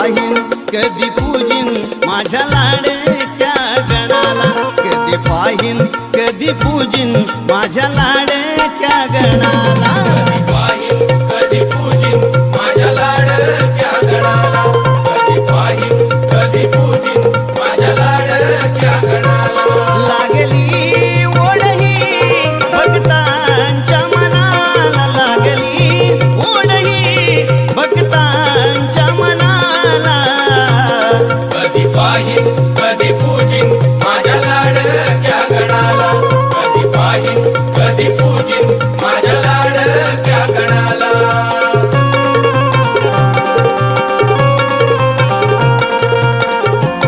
पाहीन कधी पूजिन माझ्या लाडक्या गणाला कधी पाहीन कधी पूजिन माझ्या लाडक्या गणाला कधी पूजिन माझ्या लाडक्या गणाला कधी पाहीन कधी पूजिन माझ्या लाडक्या गणाला लागली ओढही भक्तांच्या मनाला लागली ओढही भक्तांच्या मनाला कधी पाहीन कधी पूजिन